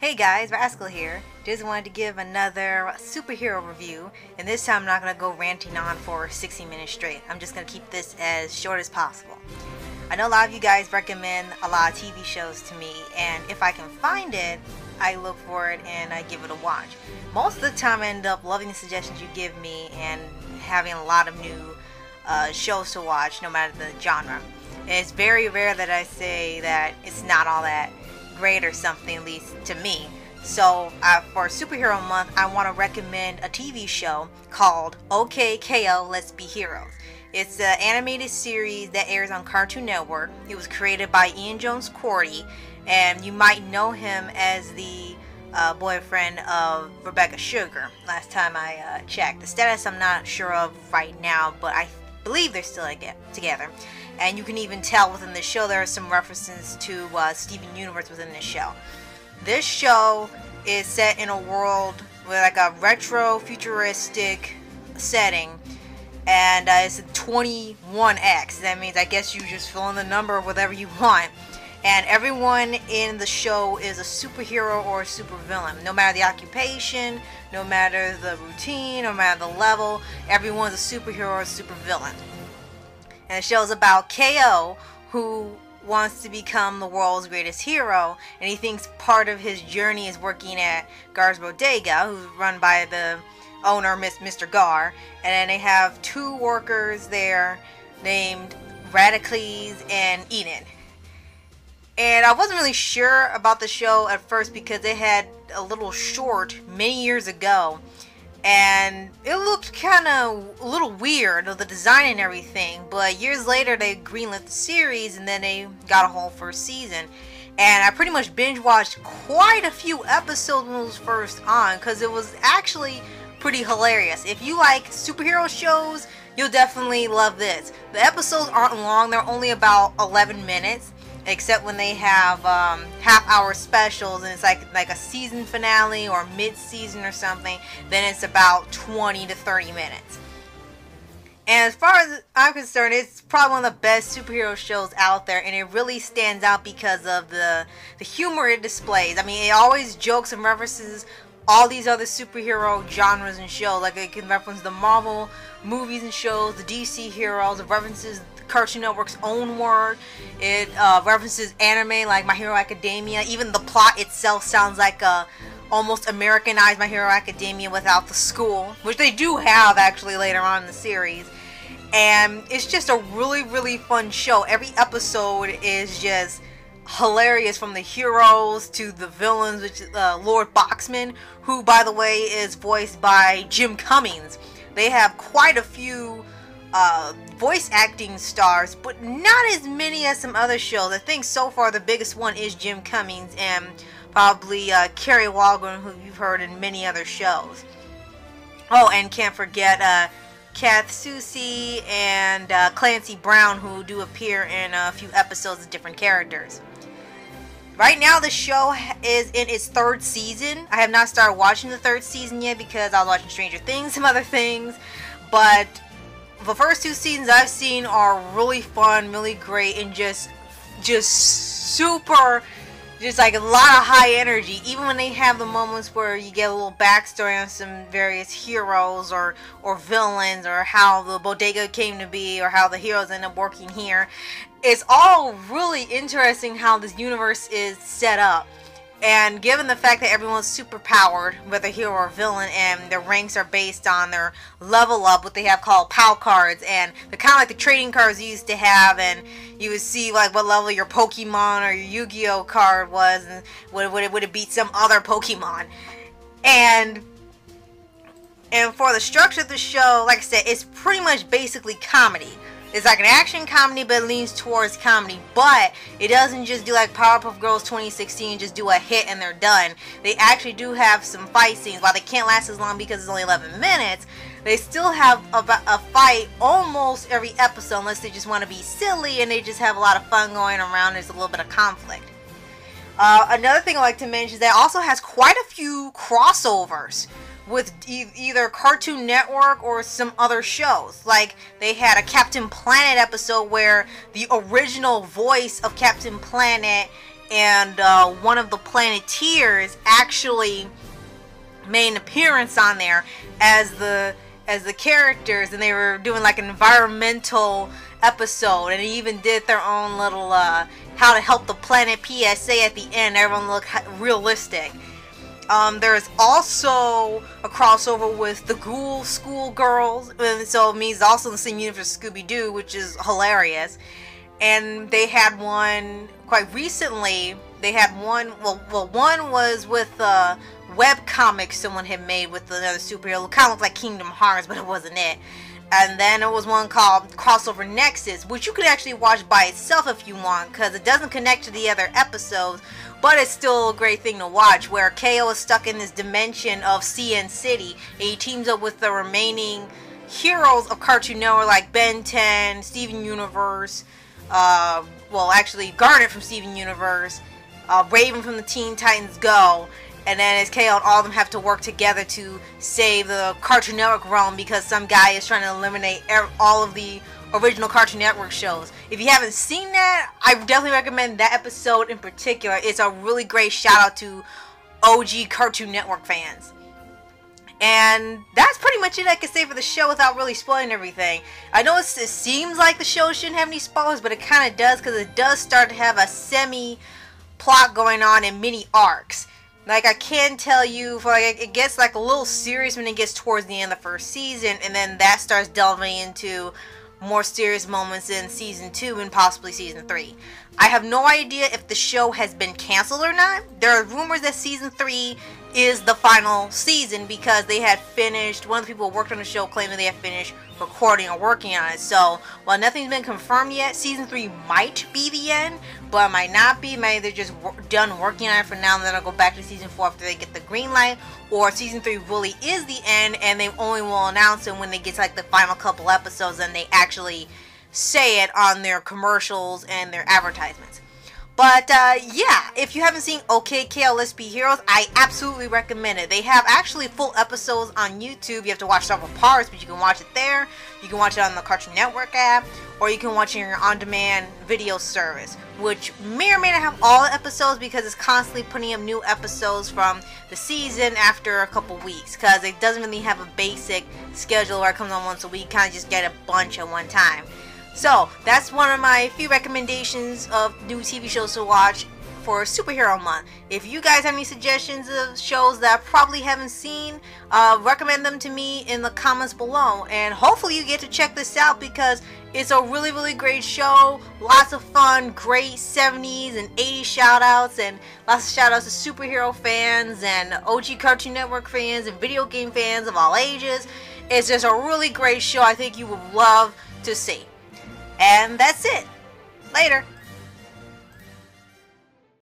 Hey guys, Rascal here. Just wanted to give another superhero review, and this time I'm not going to go ranting on for 60 minutes straight. I'm just going to keep this as short as possible. I know a lot of you guys recommend a lot of TV shows to me, and if I can find it, I look for it and I give it a watch. Most of the time I end up loving the suggestions you give me and having a lot of new shows to watch, no matter the genre. And it's very rare that I say that it's not all that great or something, at least to me. So for Superhero Month, I want to recommend a TV show called OK KO Let's Be Heroes. It's an animated series that airs on Cartoon Network. It was created by Ian Jones-Cordy, and you might know him as the boyfriend of Rebecca Sugar. Last time I checked. The status I'm not sure of right now, but I believe they're still together. And you can even tell within the show there are some references to Steven Universe within this show. This show is set in a world with like a retro futuristic setting, and it's a 21X. That means I guess you just fill in the number of whatever you want. And everyone in the show is a superhero or a supervillain. No matter the occupation, no matter the routine, no matter the level, everyone's a superhero or a supervillain. And the show's about KO, who wants to become the world's greatest hero, and he thinks part of his journey is working at Gar's Bodega, who's run by the owner, Mr. Gar. And then they have two workers there named Radicles and Eden. And I wasn't really sure about the show at first because they had a little short many years ago, and it looked kind of a little weird, the design and everything. But years later they greenlit the series, and then they got a whole first season. And I pretty much binge watched quite a few episodes when it was first on, because it was actually pretty hilarious. If you like superhero shows, you'll definitely love this. The episodes aren't long, they're only about 11 minutes. Except when they have half-hour specials, and it's like a season finale or mid-season or something, then it's about 20 to 30 minutes. And as far as I'm concerned, it's probably one of the best superhero shows out there, and it really stands out because of the humor it displays. I mean, it always jokes and references all these other superhero genres and shows. Like, it can reference the Marvel movies and shows, the DC heroes, it references Cartoon Network's own work, it references anime like My Hero Academia. Even the plot itself sounds like a almost Americanized My Hero Academia without the school, which they do have actually later on in the series. And it's just a really, really fun show. Every episode is just hilarious, from the heroes to the villains, which is Lord Boxman, who, by the way, is voiced by Jim Cummings. They have quite a few voice acting stars, but not as many as some other shows. I think so far the biggest one is Jim Cummings, and probably Kerry Walgren, who you've heard in many other shows. Oh, and can't forget Kath Soucie and Clancy Brown, who do appear in a few episodes of different characters. Right now the show is in its third season. I have not started watching the third season yet because I was watching Stranger Things, some other things, but the first two seasons I've seen are really fun, really great, and just super, just like a lot of high energy. Even when they have the moments where you get a little backstory on some various heroes or villains, or how the bodega came to be, or how the heroes end up working here. It's all really interesting how this universe is set up. And given the fact that everyone's super powered, whether hero or villain, and their ranks are based on their level up, what they have called POW cards, and they're kind of like the trading cards you used to have, and you would see like what level your Pokemon or your Yu-Gi-Oh card was, and would it beat some other Pokemon. And for the structure of the show, like I said, it's pretty much basically comedy. It's like an action comedy, but it leans towards comedy. But it doesn't just do like Powerpuff Girls 2016, just do a hit and they're done. They actually do have some fight scenes. While they can't last as long because it's only 11 minutes, they still have a fight almost every episode, unless they just want to be silly and they just have a lot of fun going around. There's a little bit of conflict. Another thing I like to mention is that it also has quite a few crossovers with either Cartoon Network or some other shows. Like, they had a Captain Planet episode where the original voice of Captain Planet and one of the Planeteers actually made an appearance on there as the characters, and they were doing like an environmental episode, and they even did their own little how to help the planet PSA at the end. Everyone looked realistic. There's also a crossover with the Ghoul School Girls, so it means also in the same universe as Scooby-Doo, which is hilarious. And they had one quite recently. They had one, well one was with web comics someone had made with another superhero. It kind of looked like Kingdom Hearts, but it wasn't it. And then there was one called Crossover Nexus, which you could actually watch by itself if you want, because it doesn't connect to the other episodes, but it's still a great thing to watch, where KO is stuck in this dimension of CN City, and he teams up with the remaining heroes of Cartoon Network like Ben 10, Steven Universe, well actually Garnet from Steven Universe, Raven from the Teen Titans Go, and then as KO and all of them have to work together to save the Cartoon Network realm because some guy is trying to eliminate all of the original Cartoon Network shows. If you haven't seen that, I definitely recommend that episode in particular. It's a really great shout out to OG Cartoon Network fans. And that's pretty much it I can say for the show without really spoiling everything. I know it seems like the show shouldn't have any spoilers, but it kind of does, because it does start to have a semi-plot going on in mini arcs. Like, I can tell you, for like, it gets like a little serious when it gets towards the end of the first season, and then that starts delving into more serious moments in season 2 and possibly season 3. I have no idea if the show has been canceled or not. There are rumors that season 3 is the final season because they had finished, one of the people who worked on the show claimed that they had finished recording or working on it. So while nothing's been confirmed yet, season 3 might be the end, but it might not be. Maybe they're just done working on it for now and then they'll go back to season 4 after they get the green light, or season 3 really is the end and they only will announce it when they get to like the final couple episodes and they actually say it on their commercials and their advertisements. But yeah, if you haven't seen OK KO Let's Be Heroes, I absolutely recommend it. They have actually full episodes on YouTube. You have to watch several parts, but you can watch it there. You can watch it on the Cartoon Network app, or you can watch it in your on-demand video service, which may or may not have all the episodes because it's constantly putting up new episodes from the season after a couple weeks, because it doesn't really have a basic schedule where it comes on once a week. Kind of just get a bunch at one time. So, that's one of my few recommendations of new TV shows to watch for Superhero Month. If you guys have any suggestions of shows that I probably haven't seen, recommend them to me in the comments below. And hopefully you get to check this out because it's a really, really great show. Lots of fun, great 70s and 80s shoutouts, and lots of shoutouts to superhero fans and OG Cartoon Network fans and video game fans of all ages. It's just a really great show I think you would love to see. And that's it. Later.